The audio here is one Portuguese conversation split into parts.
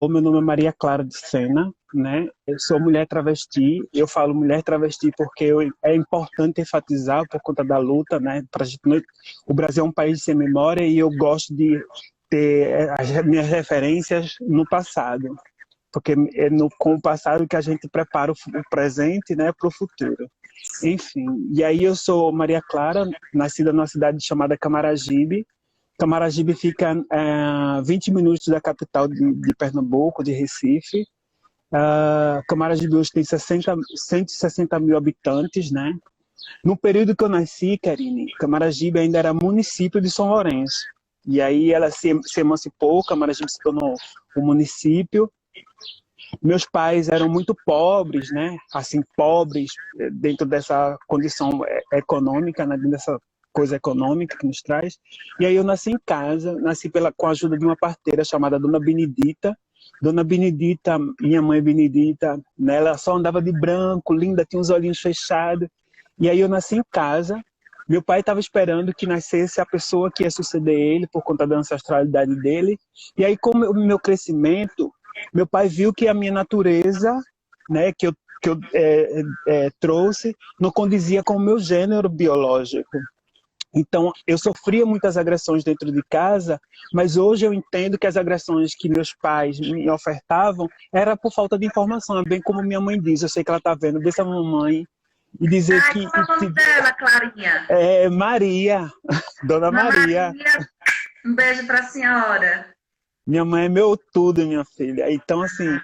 O meu nome é Maria Clara de Sena, né? Eu sou mulher travesti. Eu falo mulher travesti porque é importante enfatizar por conta da luta, né? O Brasil é um país sem memória e eu gosto de ter as minhas referências no passado, porque é com o passado que a gente prepara o presente, né, para o futuro. Enfim, e aí eu sou Maria Clara, nascida numa cidade chamada Camaragibe. Camaragibe fica a 20 minutos da capital de Pernambuco, de Recife. Camaragibe hoje tem 160 mil habitantes, né? No período que eu nasci, Karine, Camaragibe ainda era município de São Lourenço. E aí ela se emancipou, Camaragibe se tornou um município. Meus pais eram muito pobres, né? Assim, pobres dentro dessa condição econômica, né? Dentro dessa coisa econômica que nos traz. E aí eu nasci em casa, nasci com a ajuda de uma parteira chamada Dona Benedita. Dona Benedita, minha mãe Benedita, né? Ela só andava de branco, linda, tinha os olhinhos fechados. E aí eu nasci em casa. Meu pai estava esperando que nascesse a pessoa que ia suceder ele por conta da ancestralidade dele. E aí, com o meu crescimento, meu pai viu que a minha natureza, né, que eu trouxe, não condizia com o meu gênero biológico. Então, eu sofria muitas agressões dentro de casa, mas hoje eu entendo que as agressões que meus pais me ofertavam era por falta de informação, bem como minha mãe diz. Eu sei que ela está vendo, dessa mamãe, e dizer Ai, que como é o nome dela, Clarinha? é Maria, Dona Dona Maria. Maria, um beijo para a senhora. Minha mãe é meu tudo, minha filha. Então, assim,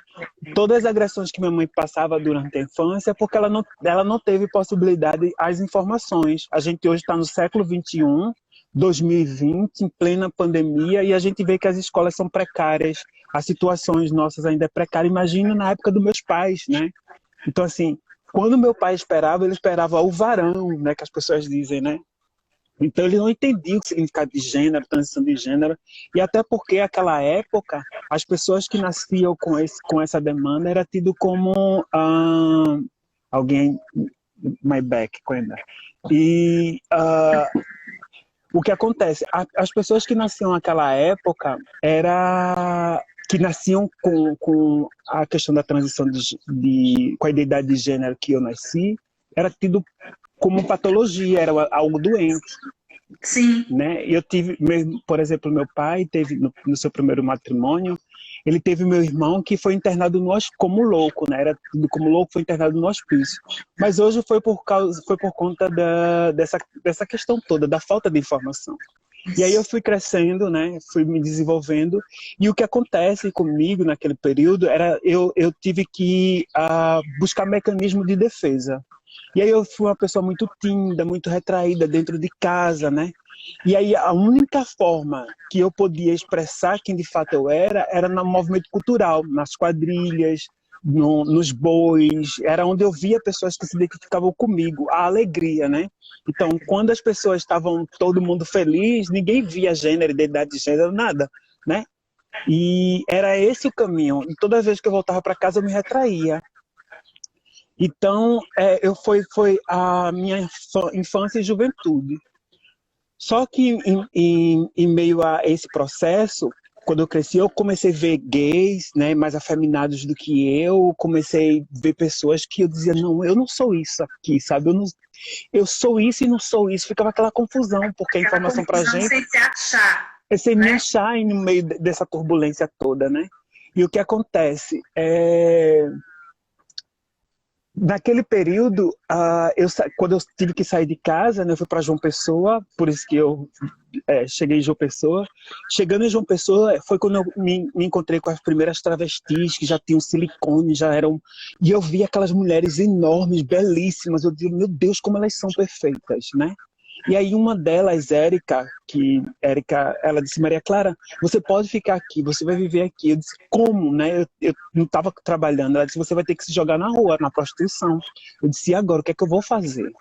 todas as agressões que minha mãe passava durante a infância é porque ela não teve possibilidade às informações. A gente hoje está no século XXI, 2020, em plena pandemia, e a gente vê que as escolas são precárias, as situações nossas ainda é precária. Imagina na época dos meus pais, né? Então, assim, quando meu pai esperava, ele esperava o varão, né, que as pessoas dizem, né? Então ele não entendia o significado de gênero, transição de gênero, e até porque naquela época as pessoas que nasciam com essa demanda era tido como alguém my back, Quenda. E o que acontece? As pessoas que nasciam naquela época era que nasciam com a questão da transição com a identidade de gênero que eu nasci, era tido como patologia, era algo doente. Sim. Né? Eu tive, por exemplo, meu pai teve no seu primeiro matrimônio, ele teve meu irmão que foi internado como louco, né? Era tido como louco, foi internado no hospício. Mas hoje foi por conta dessa questão toda, da falta de informação. E aí eu fui crescendo, né? Fui me desenvolvendo. E o que acontece comigo naquele período era eu tive que buscar mecanismo de defesa. E aí eu fui uma pessoa muito tímida, muito retraída dentro de casa, né? E aí a única forma que eu podia expressar quem de fato eu era no movimento cultural, nas quadrilhas, nos bois, era onde eu via pessoas que se identificavam comigo, a alegria, né? Então, quando as pessoas estavam todo mundo feliz, ninguém via gênero, identidade de gênero, nada, né? E era esse o caminho. E toda vez que eu voltava para casa, eu me retraía. Então, foi a minha infância e juventude. Só que em meio a esse processo, quando eu cresci, eu comecei a ver gays, né, mais afeminados do que eu, comecei a ver pessoas que eu dizia, não, eu não sou isso aqui, sabe? Eu sou isso e não sou isso. Ficava aquela confusão, porque a Aquela informação pra confusão gente sem se achar, é sem me né? achar no meio dessa turbulência toda, né? E o que acontece? Naquele período, quando eu tive que sair de casa, né, eu fui para João Pessoa, por isso que eu cheguei em João Pessoa. Chegando em João Pessoa, foi quando eu me encontrei com as primeiras travestis, que já tinham silicone, já eram... E eu vi aquelas mulheres enormes, belíssimas. Eu digo, meu Deus, como elas são perfeitas, né? E aí uma delas, Érica, ela disse, Maria Clara, você pode ficar aqui, você vai viver aqui. Eu disse, como, né? Eu não estava trabalhando. Ela disse, você vai ter que se jogar na rua, na prostituição. Eu disse, e agora, o que é que eu vou fazer?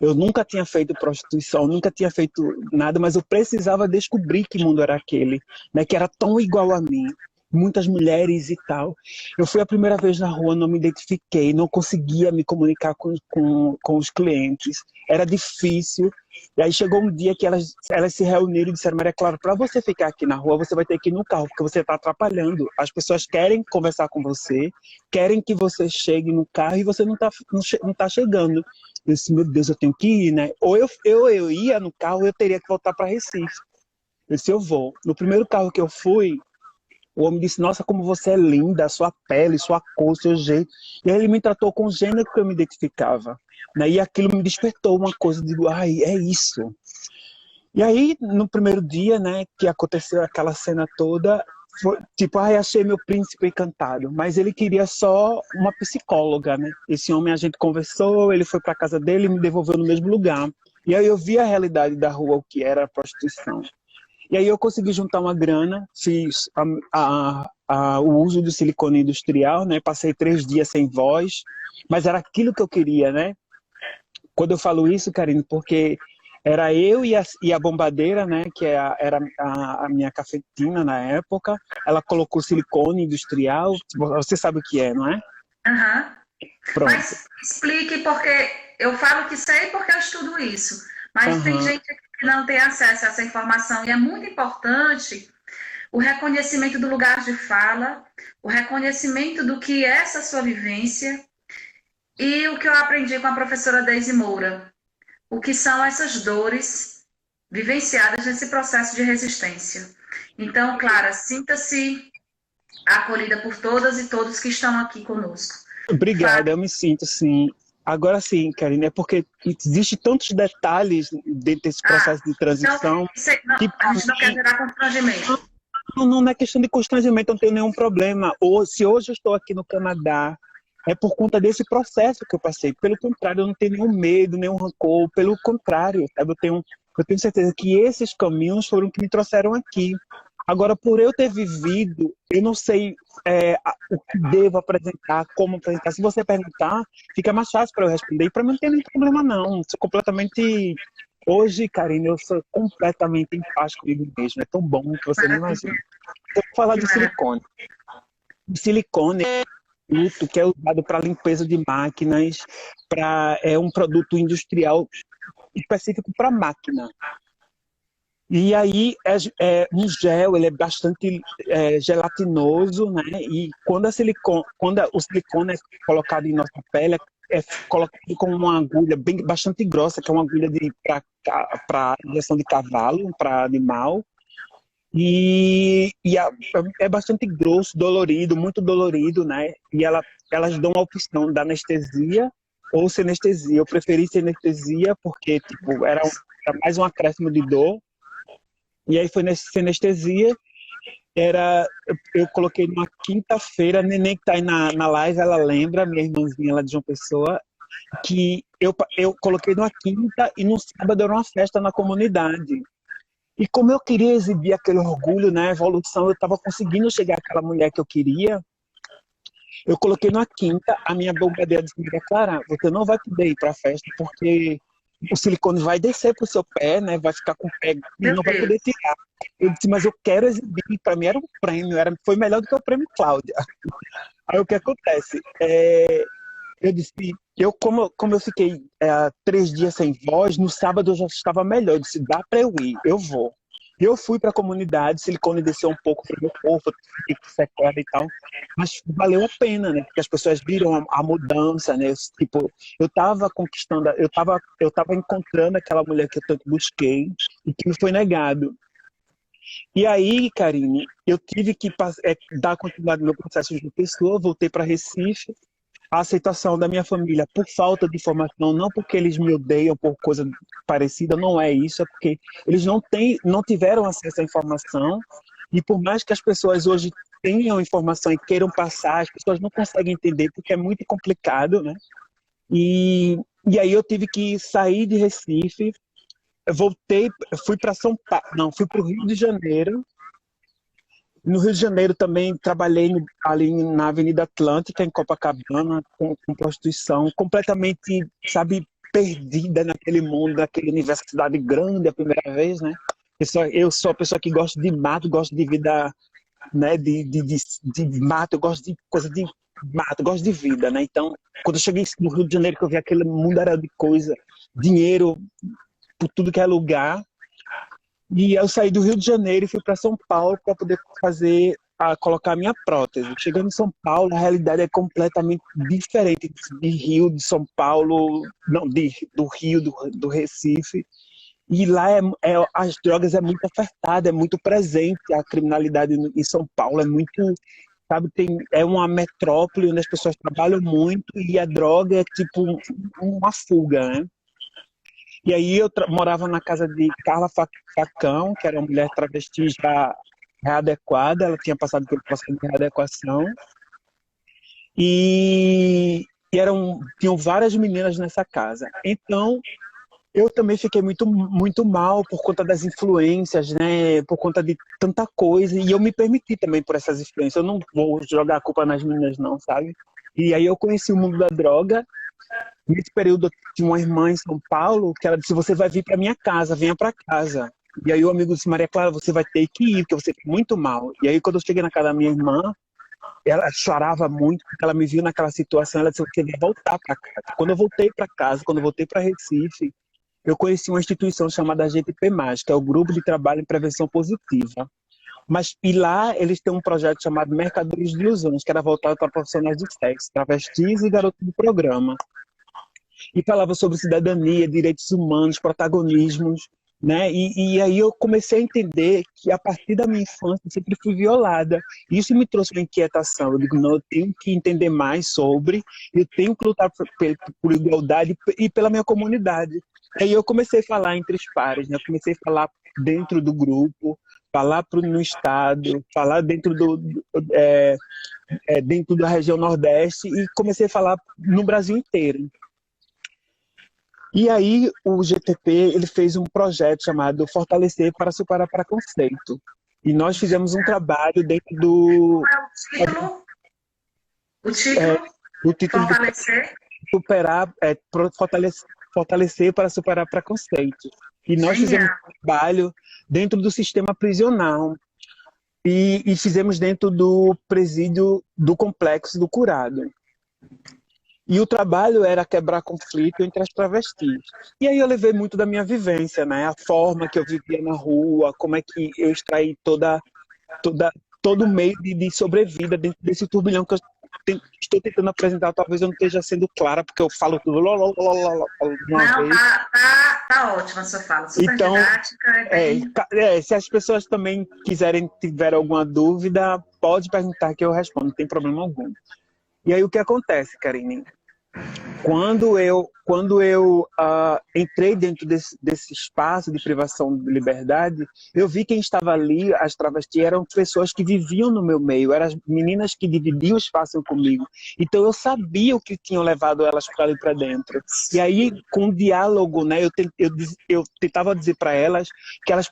Eu nunca tinha feito prostituição, nunca tinha feito nada, mas eu precisava descobrir que mundo era aquele, né? Que era tão igual a mim. muitas mulheres e tal. Eu fui a primeira vez na rua, não me identifiquei, não conseguia me comunicar com os clientes, era difícil. E aí chegou um dia que elas se reuniram e disseram: Maria Clara, para você ficar aqui na rua, você vai ter que ir no carro, porque você está atrapalhando. As pessoas querem conversar com você, querem que você chegue no carro e você não tá chegando. Eu disse: meu Deus, eu tenho que ir, né? Ou eu ia no carro, ou eu teria que voltar para Recife. Eu disse: eu vou. No primeiro carro que eu fui, o homem disse: nossa, como você é linda, sua pele, sua cor, seu jeito. E aí ele me tratou com o gênero que eu me identificava, né? E aquilo me despertou uma coisa, digo: ai, é isso. E aí, no primeiro dia, né, que aconteceu aquela cena toda, foi tipo: ai, achei meu príncipe encantado. Mas ele queria só uma psicóloga, né? Esse homem, a gente conversou, ele foi para casa dele e me devolveu no mesmo lugar. E aí eu vi a realidade da rua, o que era a prostituição. E aí eu consegui juntar uma grana, fiz o uso do silicone industrial, né? Passei 3 dias sem voz, mas era aquilo que eu queria, né? Quando eu falo isso, Karine, porque era eu e a bombadeira, né? Que era a minha cafetina na época. Ela colocou silicone industrial, você sabe o que é, não é? Uhum. Pronto. Mas explique, porque eu falo que sei porque eu estudo isso. Mas tem gente que não tem acesso a essa informação e é muito importante o reconhecimento do lugar de fala, o reconhecimento do que é essa sua vivência e o que eu aprendi com a professora Deise Moura, o que são essas dores vivenciadas nesse processo de resistência. Então, Clara, sinta-se acolhida por todas e todos que estão aqui conosco. Obrigada, eu me sinto, sim. Agora sim, Karine, é porque existe tantos detalhes dentro desse processo de transição. Então, a gente não quer gerar constrangimento. Não é questão de constrangimento, não tenho nenhum problema. Ou se hoje eu estou aqui no Canadá, é por conta desse processo que eu passei. Pelo contrário, eu não tenho nenhum medo, nenhum rancor. Pelo contrário, sabe? Eu tenho certeza que esses caminhos foram que me trouxeram aqui. Agora, por eu ter vivido, eu não sei o que devo apresentar, como apresentar. Se você perguntar, fica mais fácil para eu responder. E para mim não tem nenhum problema, não. Sou completamente... Hoje, Karine, eu sou completamente em paz comigo mesmo. É tão bom que você não imagina. Eu vou falar de silicone. O silicone é um produto que é usado para limpeza de máquinas, é um produto industrial específico para máquina. E aí um gel, ele é bastante gelatinoso, né? E quando o silicone é colocado em nossa pele, é colocado com uma agulha bastante grossa, que é uma agulha para injeção de cavalo, para animal. É bastante grosso, dolorido, muito dolorido, né? E elas dão a opção da anestesia ou sem anestesia. Eu preferi sem anestesia porque tipo, era mais um acréscimo de dor. E aí foi sem anestesia. Eu coloquei numa quinta-feira, a neném que está aí na live, ela lembra, minha irmãzinha lá de João Pessoa, que eu coloquei numa quinta e no sábado era uma festa na comunidade. E como eu queria exibir aquele orgulho, né, evolução, eu estava conseguindo chegar àquela mulher que eu queria, eu coloquei numa quinta, a minha bombadeira disse: Maria Clara, você não vai poder ir para a festa porque o silicone vai descer para o seu pé, né, vai ficar com o pé e não vai poder tirar. Eu disse: mas eu quero exibir, para mim era um prêmio, foi melhor do que o prêmio Cláudia. Aí o que acontece? Eu disse, como eu fiquei 3 dias sem voz, no sábado eu já estava melhor. Eu disse: dá para eu ir, eu vou. Eu fui para a comunidade, silicone desceu um pouco para o meu corpo, fiquei com sequela e tal, mas valeu a pena, né? Porque as pessoas viram a mudança, né? Eu estava conquistando, eu tava encontrando aquela mulher que eu tanto busquei e que me foi negado. E aí, Karine, eu tive que dar continuidade no meu processo de pessoa, voltei para Recife. A aceitação da minha família por falta de informação, não porque eles me odeiam por coisa parecida, não é isso, é porque eles não tiveram acesso à informação, e por mais que as pessoas hoje tenham informação e queiram passar, as pessoas não conseguem entender porque é muito complicado, né? E aí eu tive que sair de Recife, voltei, fui para fui para o Rio de Janeiro. No Rio de Janeiro também trabalhei ali na Avenida Atlântica, em Copacabana, com prostituição, completamente, sabe, perdida naquele mundo, naquele universo, cidade grande, a primeira vez, né? Eu sou uma pessoa que gosta de mato, gosto de vida né, de mato, eu gosto de coisa de mato, eu gosto de vida, né? Então, quando eu cheguei no Rio de Janeiro, que eu vi aquele mundaréu de coisa, dinheiro por tudo que é lugar, e eu saí do Rio de Janeiro e fui para São Paulo para poder colocar a minha prótese. Chegando em São Paulo, a realidade é completamente diferente de Rio, de São Paulo, não, do Rio, do Recife. E lá as drogas é muito ofertada, é muito presente. A criminalidade em São Paulo é muito, sabe, é uma metrópole onde as pessoas trabalham muito e a droga é tipo uma fuga, né? E aí eu morava na casa de Carla Facão, que era uma mulher travesti já readequada, ela tinha passado pelo processo de readequação. E tinham várias meninas nessa casa. Então, eu também fiquei muito, muito mal por conta das influências, né? Por conta de tanta coisa. E eu me permiti também por essas influências. Eu não vou jogar a culpa nas meninas, não, sabe? E aí eu conheci o mundo da droga. Nesse período, eu tinha uma irmã em São Paulo que ela disse: você vai vir para minha casa, venha para casa. E aí o amigo disse: Maria Clara, você vai ter que ir, porque você está muito mal. E aí quando eu cheguei na casa da minha irmã, ela chorava muito, porque ela me viu naquela situação, ela disse: você vai voltar para casa. Quando eu voltei para casa, quando eu voltei para Recife, eu conheci uma instituição chamada GTP+, que é o Grupo de Trabalho em Prevenção Positiva. E lá eles têm um projeto chamado Mercadores de Ilusões, que era voltado para profissionais de sexo, travestis e garotos do programa. E falava sobre cidadania, direitos humanos, protagonismos, né? E aí eu comecei a entender que a partir da minha infância eu sempre fui violada. Isso me trouxe uma inquietação. Eu digo: não, eu tenho que entender mais sobre, eu tenho que lutar por igualdade e pela minha comunidade. Aí eu comecei a falar entre os pares, né? Eu comecei a falar dentro do grupo, falar no estado, falar dentro da região Nordeste, e comecei a falar no Brasil inteiro. E aí o GTP ele fez um projeto chamado Fortalecer para Superar Preconceito. E nós fizemos um trabalho dentro do... Qual é o título? O título Fortalecer? Fortalecer para Superar Preconceito. E nós fizemos um trabalho dentro do sistema prisional. E fizemos dentro do presídio do Complexo do Curado. E o trabalho era quebrar conflito entre as travestis. E aí eu levei muito da minha vivência, né? A forma que eu vivia na rua, como é que eu extraí todo o meio de sobrevida dentro desse turbilhão que eu estou tentando apresentar. Talvez eu não esteja sendo clara, porque eu falo tudo de uma vez. Tá ótima a sua fala, super então, didática. Se as pessoas também tiverem alguma dúvida, pode perguntar que eu respondo, não tem problema algum. E aí o que acontece, Karine? Quando eu entrei dentro desse espaço de privação de liberdade, eu vi quem estava ali, as travestis, eram pessoas que viviam no meu meio, eram as meninas que dividiam o espaço comigo. Então eu sabia o que tinham levado elas para ali para dentro. E aí, com o diálogo, né, eu tentava dizer para elas que elas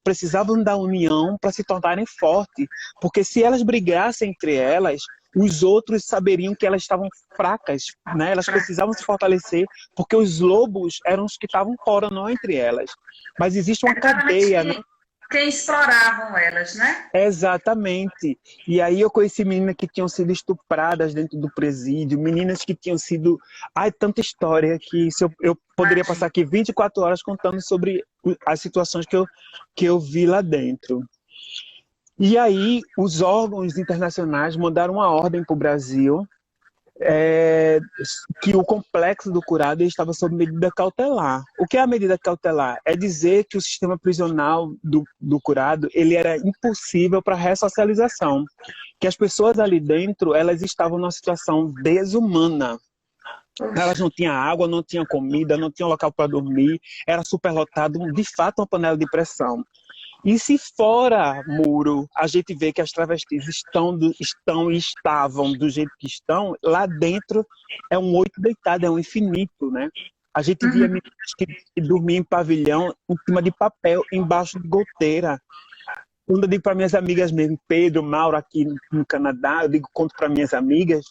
precisavam da união para se tornarem fortes, porque se elas brigassem entre elas, os outros saberiam que elas estavam fracas, né? Elas precisavam se fortalecer, porque os lobos eram os que estavam fora, não entre elas. Mas existe uma cadeia, né? Quem exploravam elas, né? Exatamente. E aí eu conheci meninas que tinham sido estupradas dentro do presídio, meninas que tinham sido... Ai, tanta história que eu poderia passar aqui 24 horas contando sobre as situações que eu vi lá dentro. E aí, os órgãos internacionais mandaram uma ordem para o Brasil que o Complexo do Curado estava sob medida cautelar. O que é a medida cautelar? É dizer que o sistema prisional do Curado ele era impossível para ressocialização, que as pessoas ali dentro elas estavam numa situação desumana. Elas não tinham água, não tinham comida, não tinham local para dormir, era superlotado, de fato uma panela de pressão. E se fora muro, a gente vê que as travestis estavam do jeito que estão, lá dentro é um 8 deitado, é um infinito, né? A gente via meninas que dormiam em pavilhão, em cima de papel, embaixo de goteira. Quando eu digo para minhas amigas mesmo, Pedro, Mauro, aqui no Canadá, eu conto para minhas amigas,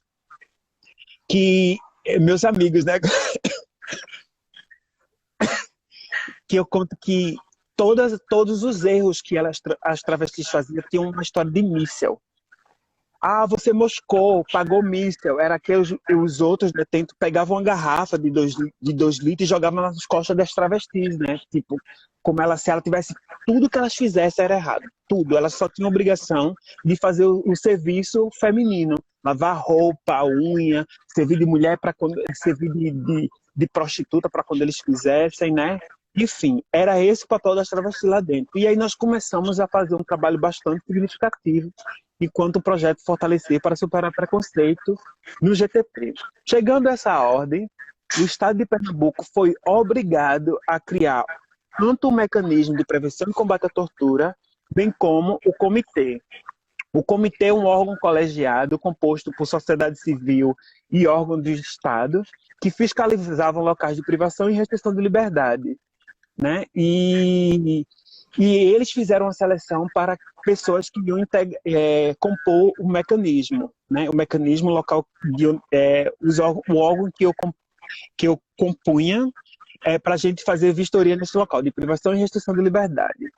que meus amigos, né? Que eu conto que todos os erros que as travestis faziam tinham uma história de míssel. Ah, você moscou, pagou míssel. Era que os outros detentos pegavam uma garrafa de 2 litros e jogavam nas costas das travestis, né? Tipo, se ela tivesse... Tudo que elas fizessem era errado. Tudo. Elas só tinham obrigação de fazer o serviço feminino. Lavar roupa, unha, servir de mulher, servir de prostituta para quando eles quisessem, né? Enfim, era esse o papel das travestis lá dentro. E aí nós começamos a fazer um trabalho bastante significativo enquanto projeto Fortalecer para Superar Preconceito no GTP. Chegando a essa ordem, o Estado de Pernambuco foi obrigado a criar tanto o mecanismo de prevenção e combate à tortura, bem como o comitê. O comitê é um órgão colegiado composto por sociedade civil e órgãos do Estado que fiscalizavam locais de privação e restrição de liberdade, né? E eles fizeram uma seleção para pessoas que iam compor o mecanismo, né? O mecanismo local, o órgão que eu compunha para a gente fazer vistoria nesse local de privação e restrição de liberdade.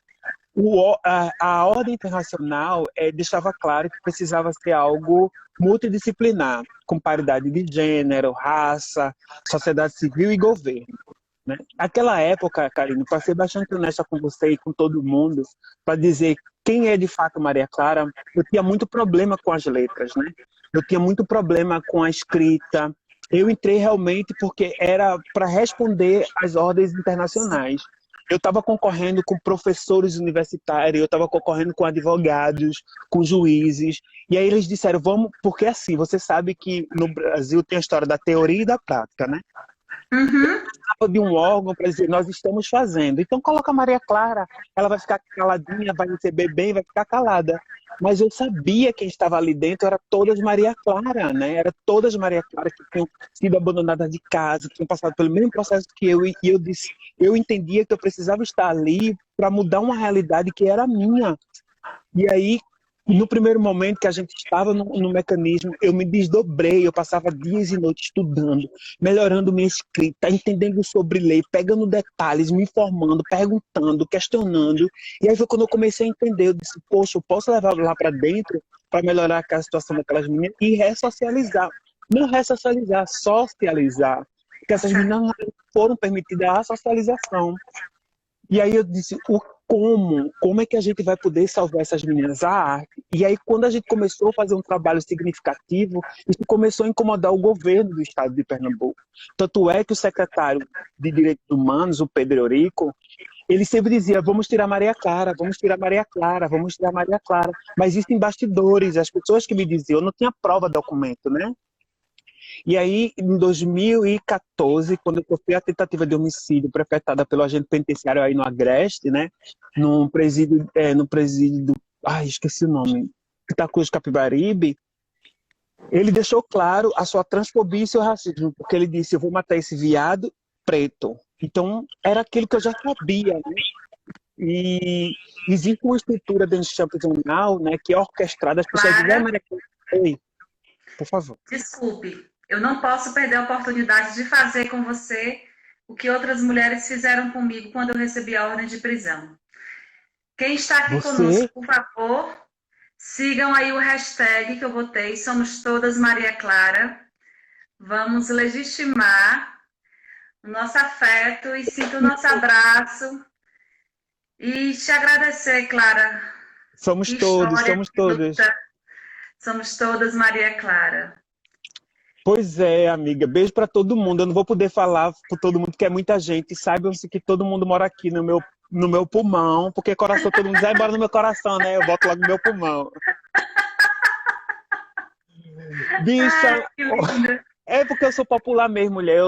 A ordem internacional deixava claro que precisava ser algo multidisciplinar, com paridade de gênero, raça, sociedade civil e governo, né? Naquela época, Karine, para ser bastante honesta com você e com todo mundo, para dizer quem é de fato Maria Clara, eu tinha muito problema com as letras, né? Eu tinha muito problema com a escrita. Eu entrei realmente porque era para responder às ordens internacionais. Eu estava concorrendo com professores universitários, eu estava concorrendo com advogados, com juízes, e aí eles disseram, vamos, porque assim, você sabe que no Brasil tem a história da teoria e da prática, né? Uhum. De um órgão para dizer, nós estamos fazendo. Então coloca a Maria Clara, ela vai ficar caladinha, vai receber bem, vai ficar calada. Mas eu sabia que quem estava ali dentro era todas Maria Clara, né? Era todas Maria Clara que tinham sido abandonadas de casa, que tinham passado pelo mesmo processo que eu. E eu disse, eu entendia que eu precisava estar ali para mudar uma realidade que era minha. E aí, no primeiro momento que a gente estava no mecanismo, eu me desdobrei, eu passava dias e noites estudando, melhorando minha escrita, entendendo sobre lei, pegando detalhes, me informando, perguntando, questionando. E aí foi quando eu comecei a entender, eu disse, poxa, eu posso levar lá para dentro para melhorar aquela situação daquelas meninas e ressocializar. Não ressocializar, socializar. Porque essas meninas não foram permitidas a socialização. E aí eu disse, como é que a gente vai poder salvar essas meninas? A arte. E aí quando a gente começou a fazer um trabalho significativo, isso começou a incomodar o governo do estado de Pernambuco. Tanto é que o secretário de Direitos Humanos, o Pedro Eurico, ele sempre dizia, vamos tirar Maria Clara, vamos tirar Maria Clara, vamos tirar Maria Clara. Mas isso em bastidores, as pessoas que me diziam, eu não tinha prova, documento, né? E aí, em 2014, quando eu sofri a tentativa de homicídio perpetrada pelo agente penitenciário aí no Agreste, né, no presídio do... Ai, esqueci o nome. Itacuz Capibaribe, ele deixou claro a sua transfobia e seu racismo, porque ele disse, eu vou matar esse viado preto. Então, era aquilo que eu já sabia, né? E existe uma estrutura dentro do sistema prisional, né, que é orquestrada, as pessoas dizem, Maria Clara, oi, por favor. Desculpe, eu não posso perder a oportunidade de fazer com você o que outras mulheres fizeram comigo quando eu recebi a ordem de prisão. Quem está aqui conosco, por favor, sigam aí o hashtag que eu botei, Somos Todas Maria Clara. Vamos legitimar o nosso afeto e sinta o nosso abraço. E te agradecer, Clara. Somos todos, somos todas. Somos todas Maria Clara. Pois é, amiga. Beijo para todo mundo. Eu não vou poder falar para todo mundo, que é muita gente. Saibam-se que todo mundo mora aqui no meu pulmão, porque coração, todo mundo vai embora no meu coração, né? Eu boto logo no meu pulmão. Bicha, é porque eu sou popular mesmo, mulher.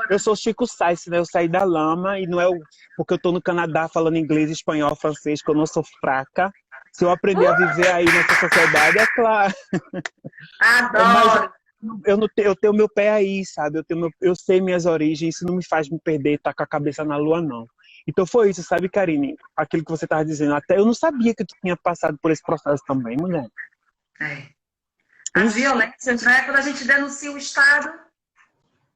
Eu sou Chico Sainz, né? Eu saí da lama e não é porque eu tô no Canadá falando inglês, espanhol, francês, que eu não sou fraca. Se eu aprender a viver aí nessa sociedade, é claro. Adoro. Mas eu tenho meu pé aí, sabe? Eu sei minhas origens, isso não me faz me perder, tá com a cabeça na lua, não. Então foi isso, sabe, Karine? Aquilo que você estava dizendo. Até eu não sabia que tu tinha passado por esse processo também, mulher. As violências, né? Quando a gente denuncia o Estado.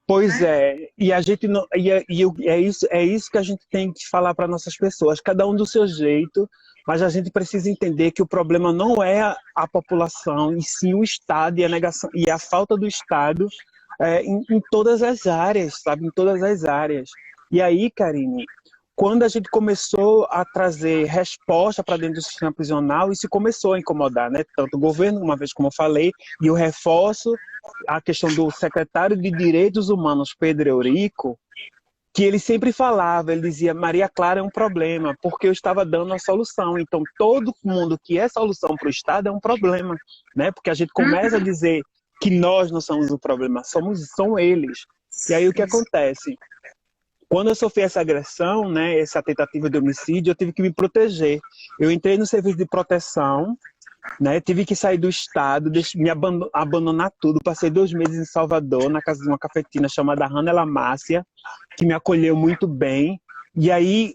Pois né? é, e a gente não, é isso que a gente tem que falar para nossas pessoas, cada um do seu jeito, mas a gente precisa entender que o problema não é a população, e sim o Estado e a negação e a falta do Estado em todas as áreas, sabe, em todas as áreas. E aí, Karine, quando a gente começou a trazer resposta para dentro do sistema prisional, isso começou a incomodar, né? Tanto o governo, uma vez como eu falei, e eu reforço a questão do secretário de Direitos Humanos, Pedro Eurico, que ele sempre falava, ele dizia, Maria Clara é um problema, porque eu estava dando a solução. Então, todo mundo que é solução para o Estado é um problema, né? Porque a gente começa a dizer que nós não somos o problema, são eles. E aí o que Isso. acontece? Quando eu sofri essa agressão, né, essa tentativa de homicídio, eu tive que me proteger. Eu entrei no serviço de proteção, né, tive que sair do estado, abandonar tudo. Passei 2 meses em Salvador, na casa de uma cafetina chamada Rana La Márcia, que me acolheu muito bem. E aí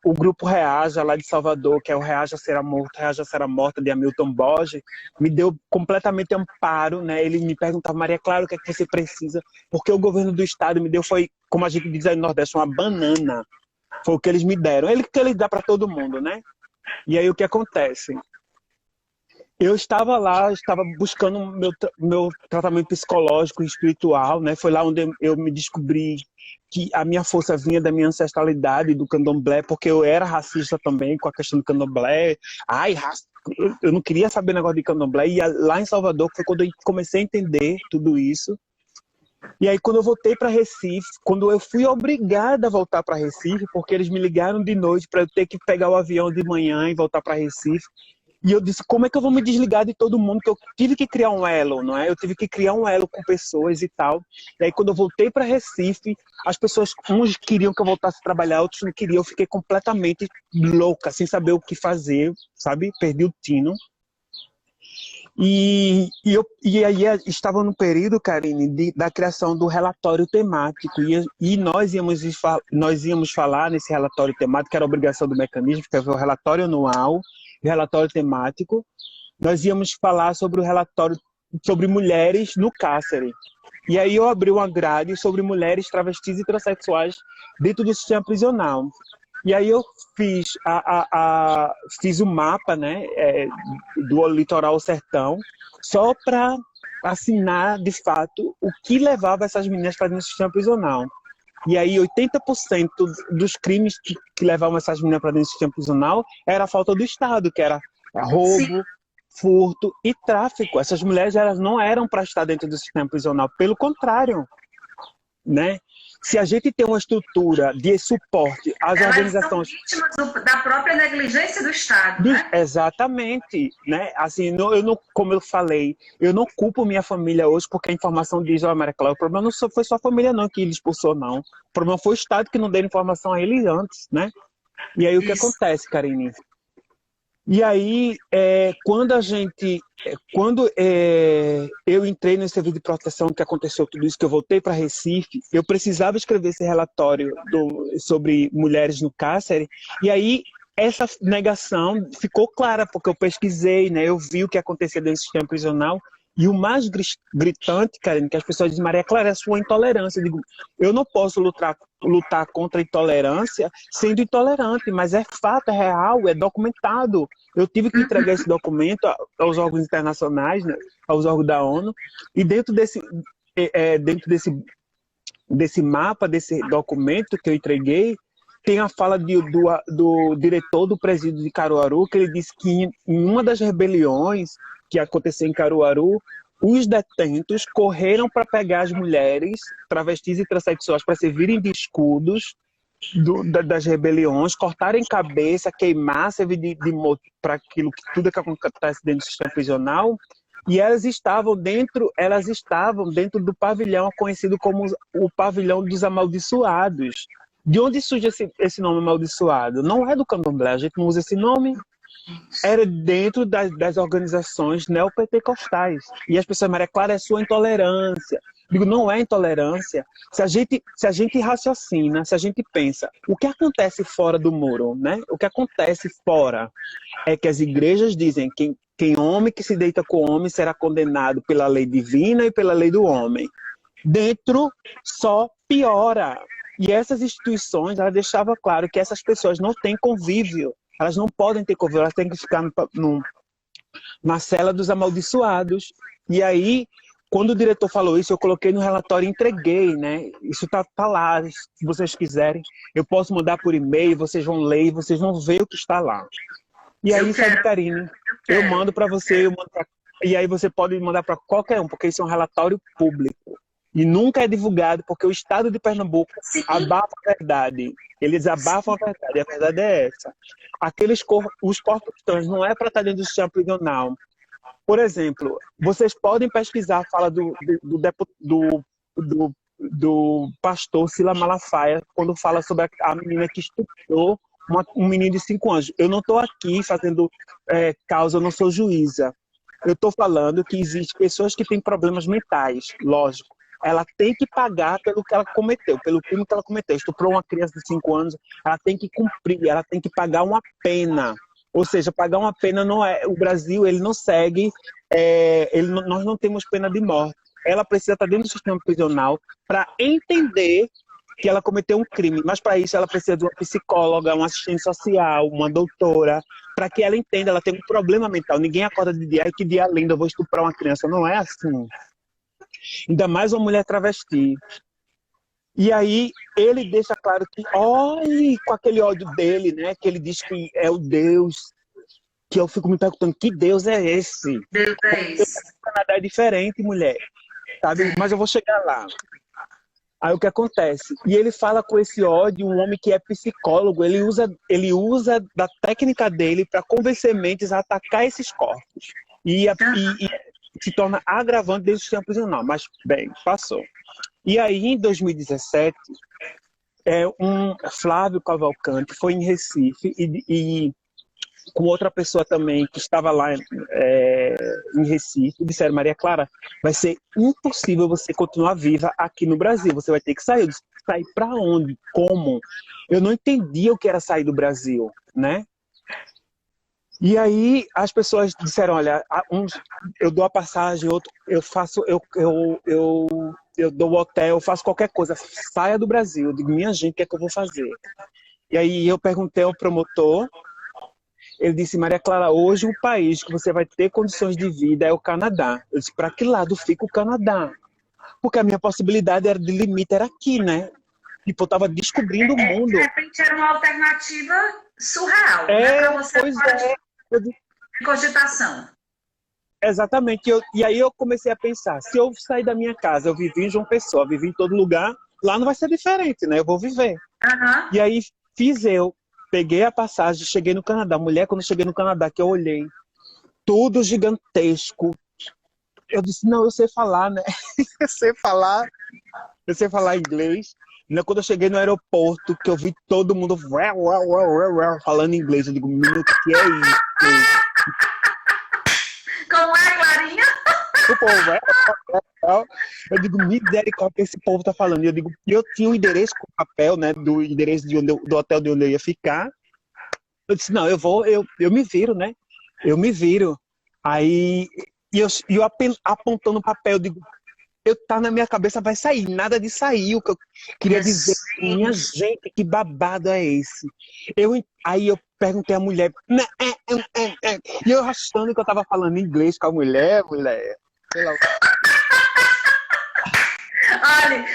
o grupo Reaja, lá de Salvador, que é o Reaja Será Morto, Reaja Será Morta, de Hamilton Borges, me deu completamente amparo, né? Ele me perguntava, Maria Clara, o que é que você precisa? Porque o governo do estado me deu, foi, como a gente diz aí no Nordeste, uma banana. Foi o que eles me deram. Ele que ele dá para todo mundo, né? E aí o que acontece? Eu estava lá, estava buscando meu tratamento psicológico e espiritual, né? Foi lá onde eu me descobri que a minha força vinha da minha ancestralidade, do candomblé, porque eu era racista também com a questão do candomblé. Eu não queria saber negócio de candomblé. E lá em Salvador foi quando eu comecei a entender tudo isso. E aí quando eu voltei para Recife, quando eu fui obrigada a voltar para Recife, porque eles me ligaram de noite para eu ter que pegar o avião de manhã e voltar para Recife. E eu disse, como é que eu vou me desligar de todo mundo? Que eu tive que criar um elo, não é? Eu tive que criar um elo com pessoas e tal. E aí, quando eu voltei para Recife, as pessoas, uns queriam que eu voltasse a trabalhar, outros não queriam. Eu fiquei completamente louca, sem saber o que fazer, sabe? Perdi o tino. E aí estava no período, Karine, da criação do relatório temático. E nós íamos falar nesse relatório temático, que era a obrigação do mecanismo, que era o relatório anual, o relatório temático. Nós íamos falar sobre o relatório sobre mulheres no cárcere. E aí eu abri uma grade sobre mulheres travestis e transexuais dentro do sistema prisional. E aí eu fiz o mapa, né, do litoral sertão, só para assinar, de fato, o que levava essas meninas para dentro do sistema prisional. E aí 80% dos crimes que levavam essas meninas para dentro do sistema prisional era a falta do Estado, que era roubo, Sim. furto e tráfico. Essas mulheres elas não eram para estar dentro do sistema prisional, pelo contrário, né? Se a gente tem uma estrutura de suporte às Elas são organizações... vítimas da própria negligência do Estado, né? Exatamente, né? Assim, eu não, como eu falei, eu não culpo minha família hoje porque a informação diz, ó, Maria Clara, o problema não foi só a família não que ele expulsou, não. O problema foi o Estado que não deu informação a ele antes, né? E aí o que Isso. acontece, Karine? E aí, quando eu entrei no serviço de proteção, que aconteceu tudo isso, que eu voltei para Recife, eu precisava escrever esse relatório sobre mulheres no cárcere, e aí essa negação ficou clara, porque eu pesquisei, né, eu vi o que acontecia dentro do sistema prisional, e o mais gritante, Karine, que as pessoas dizem, Maria Clara, é a sua intolerância. Eu digo, eu não posso lutar contra a intolerância sendo intolerante, mas é fato, é real, é documentado. Eu tive que entregar esse documento aos órgãos internacionais, né, aos órgãos da ONU, e dentro desse mapa, desse documento que eu entreguei, tem a fala do diretor do presídio de Caruaru, que ele disse que em uma das rebeliões que aconteceu em Caruaru, os detentos correram para pegar as mulheres travestis e transexuais para servirem de escudos das rebeliões, cortarem cabeça, queimar, servir de para aquilo que tudo que acontece dentro do sistema prisional. E elas estavam dentro do pavilhão conhecido como o pavilhão dos amaldiçoados. De onde surge esse nome amaldiçoado? Não é do candomblé, a gente não usa esse nome. Era dentro das organizações neopentecostais. E as pessoas, Maria Clara, é sua intolerância. Digo, não é intolerância. Se a gente raciocina, se a gente pensa, o que acontece fora do muro, né? O que acontece fora é que as igrejas dizem que quem homem que se deita com homem será condenado pela lei divina e pela lei do homem. dentro só piora. E essas instituições, ela deixava claro que essas pessoas não têm convívio, elas não podem ter convívio, elas têm que ficar na cela dos amaldiçoados. E aí, quando o diretor falou isso, eu coloquei no relatório e entreguei, né? Isso tá lá, se vocês quiserem, eu posso mandar por e-mail, vocês vão ler, vocês vão ver o que está lá. E aí, sabe, Karine, eu mando para você, e aí você pode mandar para qualquer um, porque isso é um relatório público. E nunca é divulgado, porque o Estado de Pernambuco abafa a verdade. Eles abafam a verdade, e a verdade é essa. Os corpos trans não é para estar dentro do sistema prisional. Por exemplo, vocês podem pesquisar a fala do pastor Sila Malafaia, quando fala sobre a menina que estuprou um menino de 5 anos. Eu não estou aqui fazendo causa, eu não sou juíza. Eu estou falando que existem pessoas que têm problemas mentais, lógico. Ela tem que pagar pelo que ela cometeu, pelo crime que ela cometeu. Estuprou uma criança de 5 anos, ela tem que cumprir, ela tem que pagar uma pena. Ou seja, pagar uma pena não é... O Brasil, ele não segue... nós não temos pena de morte. Ela precisa estar dentro do sistema prisional para entender que ela cometeu um crime. Mas para isso ela precisa de uma psicóloga, uma assistente social, uma doutora, para que ela entenda, ela tem um problema mental. Ninguém acorda de dia, ai que dia lindo, eu vou estuprar uma criança. Não é assim. Ainda mais uma mulher travesti. E aí ele deixa claro que, olha, com aquele ódio dele, né, que ele diz que é o Deus, que eu fico me perguntando, que Deus é esse? Deus é esse. O Canadá é diferente, mulher, sabe? Mas eu vou chegar lá. Aí o que acontece? E ele fala com esse ódio, um homem que é psicólogo, ele usa da técnica dele para convencer mentes a atacar esses corpos. E se torna agravante dentro do sistema prisional. Mas, bem, passou. E aí, em 2017, Flávio Cavalcante foi em Recife e com outra pessoa também que estava lá em Recife, disseram, Maria Clara, vai ser impossível você continuar viva aqui no Brasil, você vai ter que sair. Eu disse, sair para onde? Como? Eu não entendia o que era sair do Brasil, né? E aí as pessoas disseram, olha, eu dou a passagem, outro, eu dou o hotel, eu faço qualquer coisa, saia do Brasil. Eu digo, minha gente, o que é que eu vou fazer? E aí eu perguntei ao promotor, ele disse, Maria Clara, hoje o país que você vai ter condições de vida é o Canadá. Eu disse, para que lado fica o Canadá? Porque a minha possibilidade era de limite, era aqui, né? Tipo, eu estava descobrindo o mundo. De repente era uma alternativa surreal, né? Para você de cogitação. Exatamente. E aí eu comecei a pensar, se eu sair da minha casa, eu vivi em João Pessoa, vivi em todo lugar, lá não vai ser diferente, né? Eu vou viver. Uhum. E aí peguei a passagem, cheguei no Canadá. Mulher, quando eu cheguei no Canadá, que eu olhei, tudo gigantesco. Eu disse, não, eu sei falar, né? eu sei falar inglês. Quando eu cheguei no aeroporto, que eu vi todo mundo falando inglês, eu digo, menino, o que é isso? Como é, Clarinha? O povo, eu digo, misericórdia que esse povo tá falando. E eu tinha um endereço com papel, né, do endereço do hotel de onde eu ia ficar. Eu disse, não, eu me viro, né? Eu me viro. Aí, eu apontando o papel, eu digo, tá na minha cabeça, vai sair, nada de sair. O que eu queria dizer, minha gente, que babado é esse? Aí eu perguntei à mulher, e eu achando que eu tava falando inglês com a mulher, sei lá. Olha,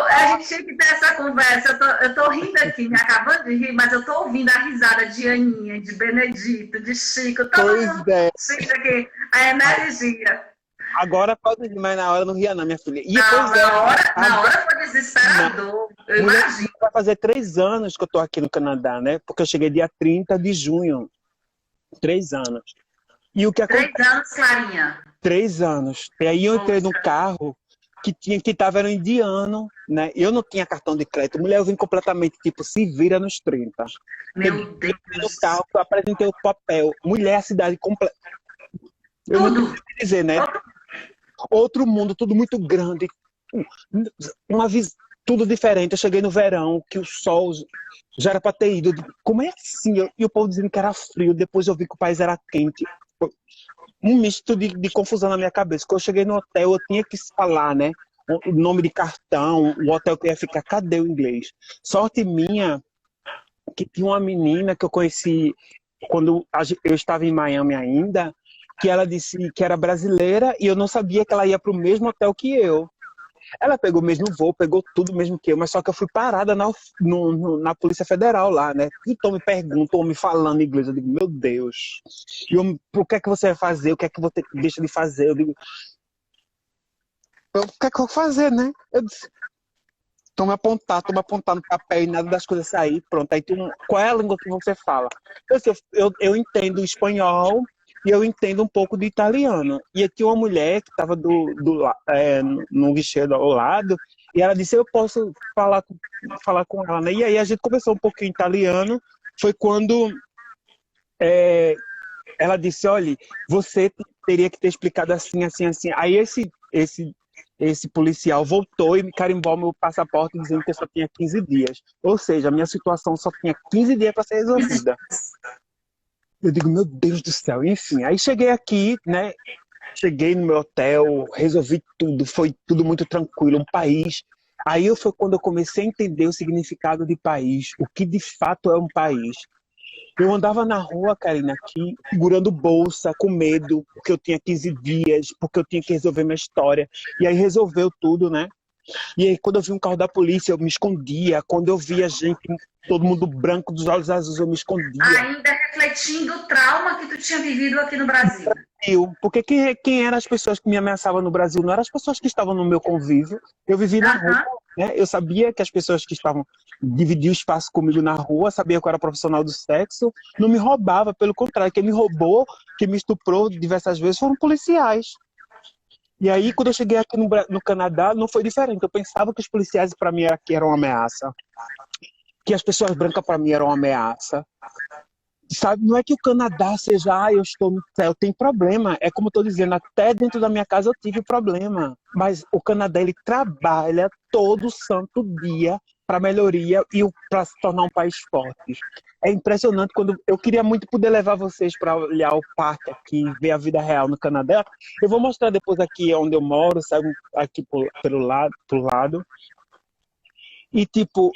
a gente tinha que ter essa conversa. Eu tô rindo aqui, me acabando de rir, mas eu tô ouvindo a risada de Aninha, de Benedito, de Chico, todo mundo sente aqui a energia. Agora pode rir, mas na hora não ria não, minha filha. E na hora foi desesperador, eu imagino. Vai fazer 3 anos que eu tô aqui no Canadá, né? Porque eu cheguei dia 30 de junho. 3 anos. E o que 3 anos, Clarinha? 3 anos. E aí eu entrei num carro que tava, era indiano, né? Eu não tinha cartão de crédito. Mulher, eu vim completamente, tipo, se vira nos 30. Meu Deus. No carro, eu apresentei o papel. Mulher, a cidade completa. Eu não sei dizer, né? Outro mundo, tudo muito grande. Tudo diferente. Eu cheguei no verão, que o sol já era para ter ido. Como é assim? E o povo dizendo que era frio. Depois eu vi que o país era quente. Um misto de confusão na minha cabeça. Quando eu cheguei no hotel, eu tinha que falar, né? o nome de cartão, o hotel que eu ia ficar, cadê o inglês? Sorte minha que tinha uma menina que eu conheci quando eu estava em Miami ainda, que ela disse que era brasileira e eu não sabia que ela ia para o mesmo hotel que eu. Ela pegou o mesmo voo, pegou tudo mesmo que eu, mas só que eu fui parada na Polícia Federal lá, né? Então me perguntam, me falando inglês, eu digo, meu Deus. E eu, o que é que você vai fazer? O que é que você deixa de fazer? Eu digo, o que é que eu vou fazer, né? Eu disse, toma apontar no papel e nada das coisas sair, pronto. Aí qual é a língua que você fala? Eu entendo espanhol e eu entendo um pouco de italiano. E tinha uma mulher que estava no guichê ao lado e ela disse, eu posso falar com ela, né? E aí a gente conversou um pouquinho em italiano. Foi quando ela disse, olha, você teria que ter explicado assim, assim, assim. Aí esse policial voltou e me carimbou meu passaporte dizendo que eu só tinha 15 dias. Ou seja, a minha situação só tinha 15 dias para ser resolvida. Eu digo, meu Deus do céu. Enfim, aí cheguei aqui, né? Cheguei no meu hotel, resolvi tudo, foi tudo muito tranquilo, um país. Aí foi quando eu comecei a entender o significado de país, o que de fato é um país. Eu andava na rua, Karina, aqui, segurando bolsa, com medo, porque eu tinha 15 dias, porque eu tinha que resolver minha história. E aí resolveu tudo, né? E aí quando eu vi um carro da polícia, eu me escondia. Quando eu via gente, todo mundo branco, dos olhos azuis, eu me escondia. Ainda refletindo o trauma que tu tinha vivido aqui no Brasil. Porque quem eram as pessoas que me ameaçavam no Brasil? Não eram as pessoas que estavam no meu convívio. Eu vivi na rua, né? Eu sabia que as pessoas que estavam dividiam espaço comigo na rua, sabia que eu era profissional do sexo, não me roubava, pelo contrário, quem me roubou, quem me estuprou diversas vezes foram policiais. E aí, quando eu cheguei aqui no Canadá, não foi diferente. Eu pensava que os policiais para mim aqui eram uma ameaça, que as pessoas brancas para mim eram uma ameaça. Sabe, não é que o Canadá seja, eu estou no céu, tem problema. É como eu estou dizendo, até dentro da minha casa eu tive problema. Mas o Canadá, ele trabalha todo santo dia para melhoria e para se tornar um país forte. É impressionante quando eu queria muito poder levar vocês para olhar o parque aqui, ver a vida real no Canadá. Eu vou mostrar depois aqui onde eu moro, sabe, aqui pro lado. E tipo,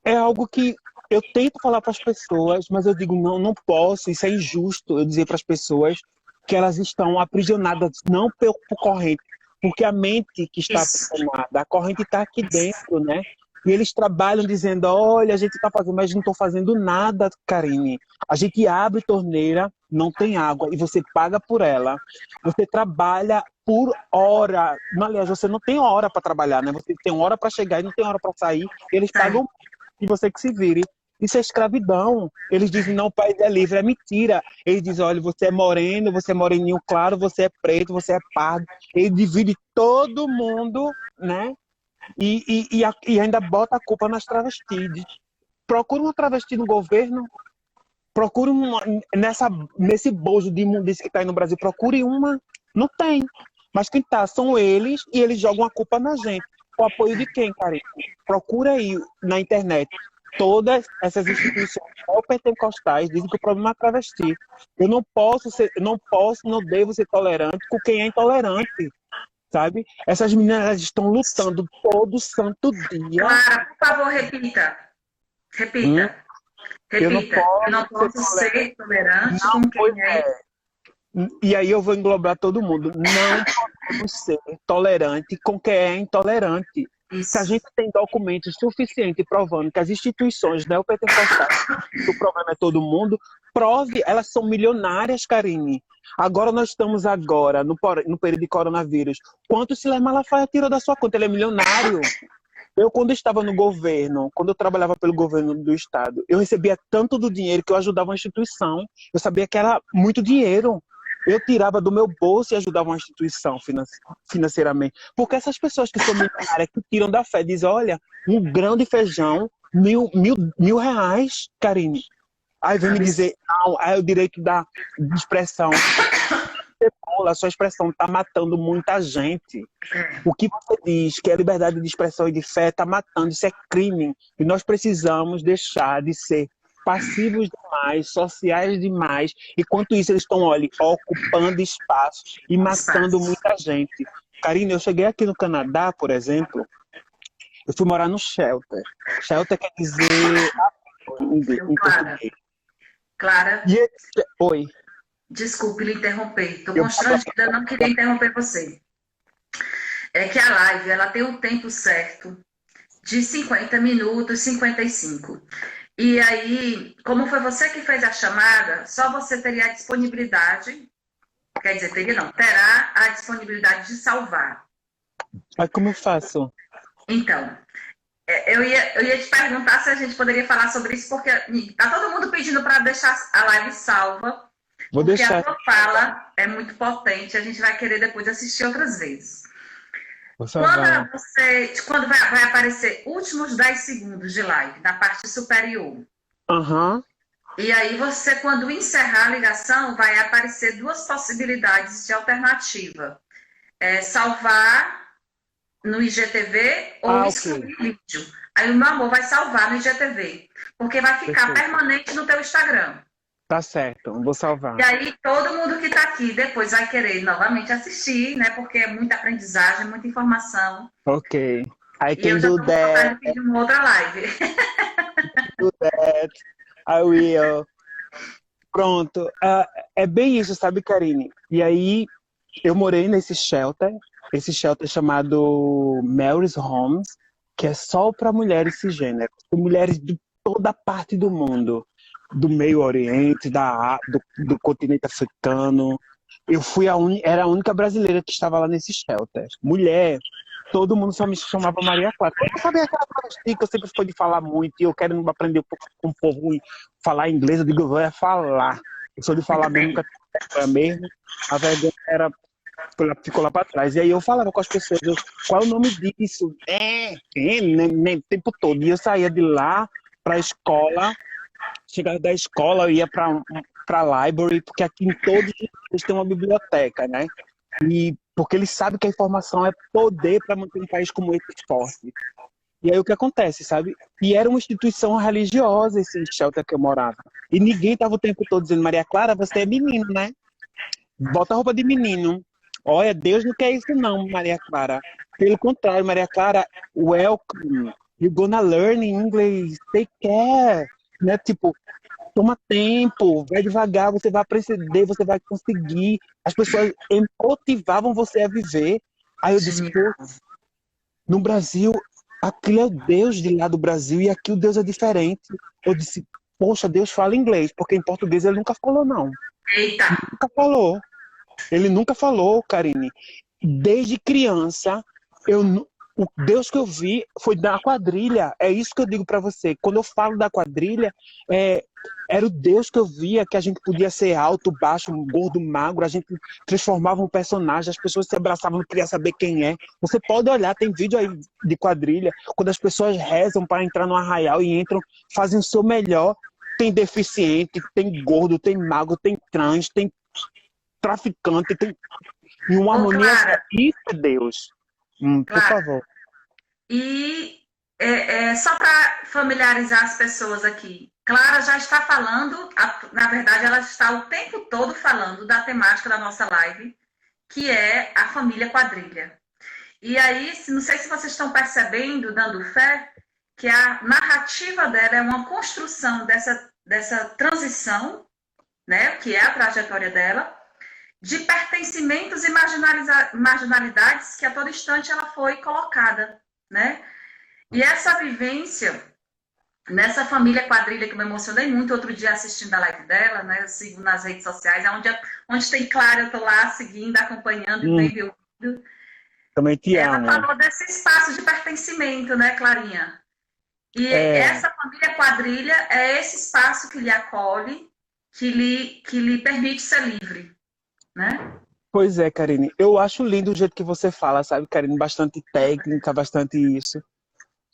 é algo que eu tento falar para as pessoas, mas eu digo, não posso, isso é injusto eu dizer para as pessoas que elas estão aprisionadas, não por corrente, porque a mente que está aprisionada, a corrente está aqui dentro, né? E eles trabalham dizendo, olha, a gente está fazendo, mas não estou fazendo nada, Karine. A gente abre torneira, não tem água, e você paga por ela. Você trabalha por hora. Aliás, você não tem hora para trabalhar, né? Você tem hora para chegar e não tem hora para sair. Eles pagam e você que se vire. Isso é escravidão. Eles dizem, não, o país é livre. É mentira. Eles dizem, olha, você é moreno, você é moreninho claro, você é preto, você é pardo. Ele divide todo mundo, né? E ainda bota a culpa nas travestis. Procura uma travesti no governo, procure nesse bojo de imundícia que está aí no Brasil, procure uma. Não tem. Mas quem tá são eles e eles jogam a culpa na gente. O apoio de quem, Karine? Procura aí na internet. Todas essas instituições neopentecostais dizem que o problema é a travesti. Eu não devo ser tolerante com quem é intolerante, sabe? Essas meninas estão lutando todo santo dia. Clara, por favor, repita. Repita. Eu não posso ser tolerante com quem é. E aí eu vou englobar todo mundo. Não podemos ser tolerante com quem é intolerante. Isso. Se a gente tem documentos suficientes provando que as instituições neopentecostais, que o problema é todo mundo, prove, elas são milionárias, Karine. Agora nós estamos no período de coronavírus. Quanto Silas Malafaia tirou da sua conta? Ele é milionário. Eu, quando estava no governo, quando eu trabalhava pelo governo do estado, eu recebia tanto do dinheiro que eu ajudava uma instituição. Eu sabia que era muito dinheiro. Eu tirava do meu bolso e ajudava uma instituição financeiramente. Porque essas pessoas que são milionárias, que tiram da fé, dizem, olha, um grão de feijão, mil reais, Karine. Aí vem me dizer, não, é o direito de expressão. A sua expressão está matando muita gente. O que você diz que é liberdade de expressão e de fé está matando, isso é crime. E nós precisamos deixar de ser passivos demais, sociais demais. Enquanto isso, eles estão, olha, ocupando espaço e matando muita gente. Karine, eu cheguei aqui no Canadá, por exemplo, eu fui morar no shelter. Shelter quer dizer em Clara, português. Clara, E oi. desculpe lhe interromper. Estou Eu, constrangida, não queria interromper você. É que a live, ela tem um tempo certo de 50 minutos, 55. E aí, como foi você que fez a chamada, só você teria a disponibilidade, quer dizer, teria não, terá a disponibilidade de salvar. mas como eu faço? Então, eu ia te perguntar se a gente poderia falar sobre isso, porque tá todo mundo pedindo para deixar a live salva, Vou porque deixar. a tua fala é muito potente, a gente vai querer depois assistir outras vezes. Vou salvar. Quando vai aparecer últimos 10 segundos de live, na parte superior. Aham. E aí você, quando encerrar a ligação, vai aparecer duas possibilidades de alternativa. Salvar no IGTV ou Ok. excluir vídeo. Aí o meu amor vai salvar no IGTV, porque vai ficar Perfeito. permanente no teu Instagram. Tá certo, vou salvar. E aí todo mundo que está aqui depois vai querer novamente assistir, né? Porque é muita aprendizagem, muita informação. Ok. I E eu can já do estou com vontade that, de pedir uma outra live. do that. I will. Pronto. É bem isso, sabe, Karine? E aí, eu morei nesse shelter chamado Mary's Homes, que é só para mulheres cisgêneras, mulheres de toda parte do mundo, do Meio Oriente, do continente africano. Eu fui era a única brasileira que estava lá nesse shelter. Mulher, todo mundo só me chamava Maria Clara. Eu sabia aquela travesti que eu sempre fui de falar muito, e eu quero aprender com o povo e falar inglês, eu digo, eu vou falar. Eu sou de falar mesmo, nunca tive vergonha mesmo. A vergonha ficou lá para trás. E aí eu falava com as pessoas, qual é o nome disso? Nem o tempo todo. E eu saía de lá para a escola, chegava da escola, eu ia para a library, porque aqui em todos eles têm uma biblioteca, né? E porque eles sabem que a informação é poder para manter um país como esse forte. E aí o que acontece, sabe? E era uma instituição religiosa esse shelter que eu morava. E ninguém estava o tempo todo dizendo, Maria Clara, você é menino, né? Bota a roupa de menino. Olha, Deus não quer isso não, Maria Clara. Pelo contrário, Maria Clara, welcome. You're gonna learn English. Take care. Né? Tipo, toma tempo, vai devagar, você vai aprender, você vai conseguir. As pessoas motivavam você a viver. Aí eu disse, pô, no Brasil, aquele é o Deus de lá do Brasil e aqui o Deus é diferente. Eu disse, poxa, Deus fala inglês, porque em português ele nunca falou, não. Eita! Nunca falou. Ele nunca falou, Karine. Desde criança, o Deus que eu vi foi da quadrilha. É isso que eu digo para você. Quando eu falo da quadrilha, era o Deus que eu via, que a gente podia ser alto, baixo, gordo, magro, a gente transformava um personagem, as pessoas se abraçavam, não queria saber quem é. Você pode olhar, tem vídeo aí de quadrilha, quando as pessoas rezam para entrar no arraial e entram, fazem o seu melhor. Tem deficiente, tem gordo, tem magro, tem trans, tem traficante, tem e uma harmonia. Clara, isso é Deus. Por favor. E só para familiarizar as pessoas aqui, Clara já está falando, na verdade ela está o tempo todo falando da temática da nossa live, que é a família quadrilha. E aí, não sei se vocês estão percebendo, dando fé, que a narrativa dela é uma construção dessa transição, né, que é a trajetória dela, de pertencimentos e marginalidades que a todo instante ela foi colocada, né? E essa vivência nessa família quadrilha que eu me emocionei muito outro dia assistindo a live dela, né? Eu sigo nas redes sociais, onde tem Clara, eu tô lá seguindo, acompanhando e bem ouvindo. Também te ela amo. falou desse espaço de pertencimento, né, Clarinha? E essa família quadrilha é esse espaço que lhe acolhe, que lhe permite ser livre, né? Pois é, Karine. Eu acho lindo o jeito que você fala, sabe, Karine? Bastante técnica, bastante isso.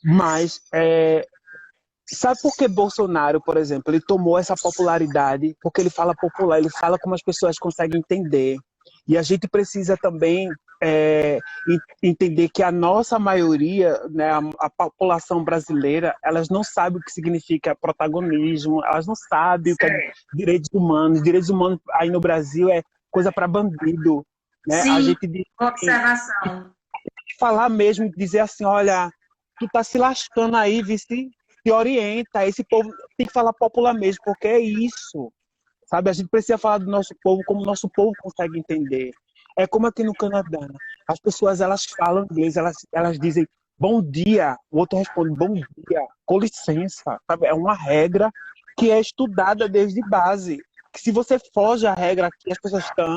Mas, sabe por que Bolsonaro, por exemplo, ele tomou essa popularidade? Porque ele fala popular, ele fala como as pessoas conseguem entender. E a gente precisa também entender que a nossa maioria, né, a população brasileira, elas não sabem o que significa protagonismo, elas não sabem o que é direitos humanos. Direitos humanos aí no Brasil é coisa para bandido. né? A Sim, gente observação. falar mesmo, dizer assim, olha, tu tá se lascando aí, vice, te orienta, esse povo tem que falar popular mesmo, porque é isso, sabe? A gente precisa falar do nosso povo como o nosso povo consegue entender. É como aqui no Canadá, as pessoas, elas falam inglês, elas dizem bom dia, o outro responde bom dia, com licença, sabe? É uma regra que é estudada desde base, que se você foge à regra que as pessoas estão,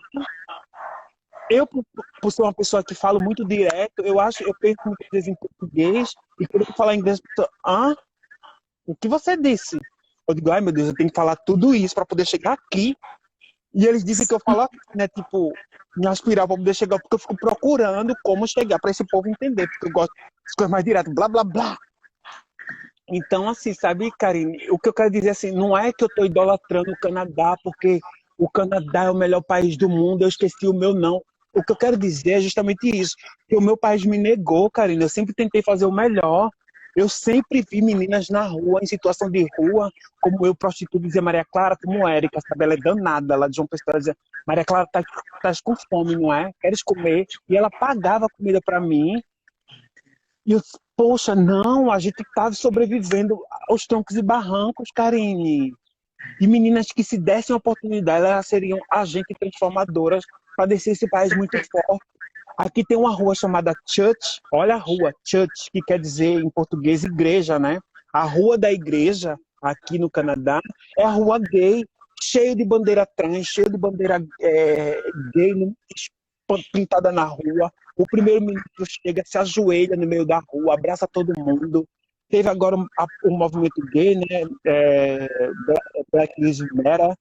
eu, por ser uma pessoa que falo muito direto, eu penso muitas vezes em português, e quando eu falar inglês, a pessoa, o que você disse? Eu digo, ai meu Deus, eu tenho que falar tudo isso para poder chegar aqui. E eles dizem que eu falo assim, né, tipo, me aspirar para poder chegar, porque eu fico procurando como chegar para esse povo entender, porque eu gosto das coisas mais diretas, blá, blá, blá. Então, assim, sabe, Karine, o que eu quero dizer assim, não é que eu estou idolatrando o Canadá, porque o Canadá é o melhor país do mundo, eu esqueci o meu, não. O que eu quero dizer é justamente isso, que o meu país me negou, Karine, eu sempre tentei fazer o melhor. Eu sempre vi meninas na rua, em situação de rua, como eu, prostituta, dizia Maria Clara, como Érica, sabe? Ela é danada, ela de João Pessoa, ela dizia, Maria Clara, tá com fome, não é? Queres comer? E ela pagava comida para mim, e eu, poxa, não, a gente estava sobrevivendo aos troncos e barrancos, Karine. E meninas que se dessem a oportunidade, elas seriam agentes transformadoras para descer esse país muito forte. Aqui tem uma rua chamada Church, olha a rua, Church, que quer dizer em português igreja, né? A rua da igreja, aqui no Canadá, é a rua gay, cheio de bandeira trans, cheio de bandeira gay pintada na rua. O primeiro-ministro chega, se ajoelha no meio da rua, abraça todo mundo. Teve agora um movimento gay, né? Black Lives Matter,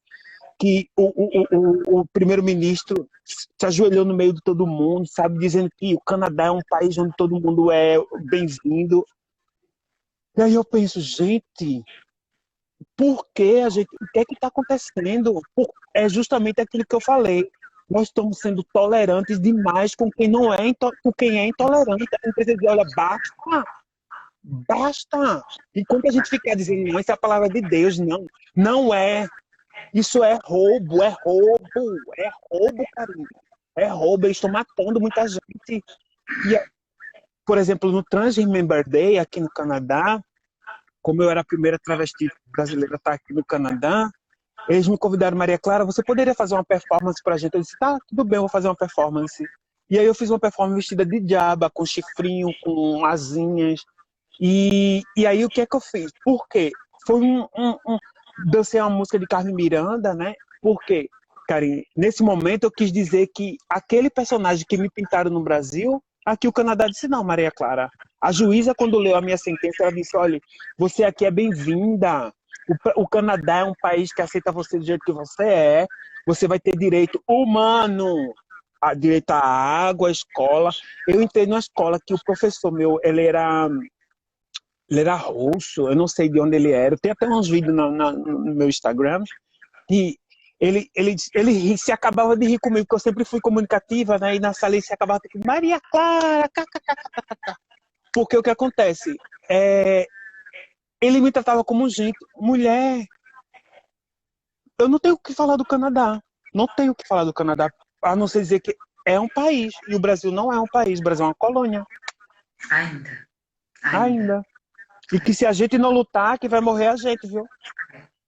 que o primeiro-ministro se ajoelhou no meio de todo mundo, sabe, dizendo que o Canadá é um país onde todo mundo é bem-vindo. E aí eu penso, gente, por que a gente, o que é que está acontecendo? É justamente aquilo que eu falei. Nós estamos sendo tolerantes demais com quem não é, com quem é intolerante. A gente precisa dizer, olha, basta, basta. Enquanto a gente ficar dizendo, não, isso é a palavra de Deus, não, não é. Isso é roubo, carinho. É roubo, eles estão matando muita gente. E, por exemplo, no Trans Remember Day, aqui no Canadá, como eu era a primeira travesti brasileira a estar aqui no Canadá, eles me convidaram, Maria Clara, você poderia fazer uma performance pra gente? Eu disse, tá, tudo bem, eu vou fazer uma performance. E aí eu fiz uma performance vestida de diaba, com chifrinho, com asinhas. E aí o que é que eu fiz? Por quê? Foi dancei uma música de Carmen Miranda, né? Por quê, Karine? Nesse momento eu quis dizer que aquele personagem que me pintaram no Brasil, aqui o Canadá disse, não, Maria Clara. A juíza, quando leu a minha sentença, ela disse, olha, você aqui é bem-vinda. O Canadá é um país que aceita você do jeito que você vai ter direito humano, direito à água, à escola. Eu entrei numa escola que o professor meu, ele era russo, eu não sei de onde ele era. Tem até uns vídeos no meu Instagram que ele se acabava de rir comigo, porque eu sempre fui comunicativa, né? E na sala ele se acabava de rir, Maria Clara, kkkk. Porque o que acontece? Ele me tratava como gente, mulher. Eu não tenho o que falar do Canadá. Não tenho o que falar do Canadá, a não ser dizer que é um país. E o Brasil não é um país, o Brasil é uma colônia. Ainda. Ainda. E que se a gente não lutar, que vai morrer a gente, viu?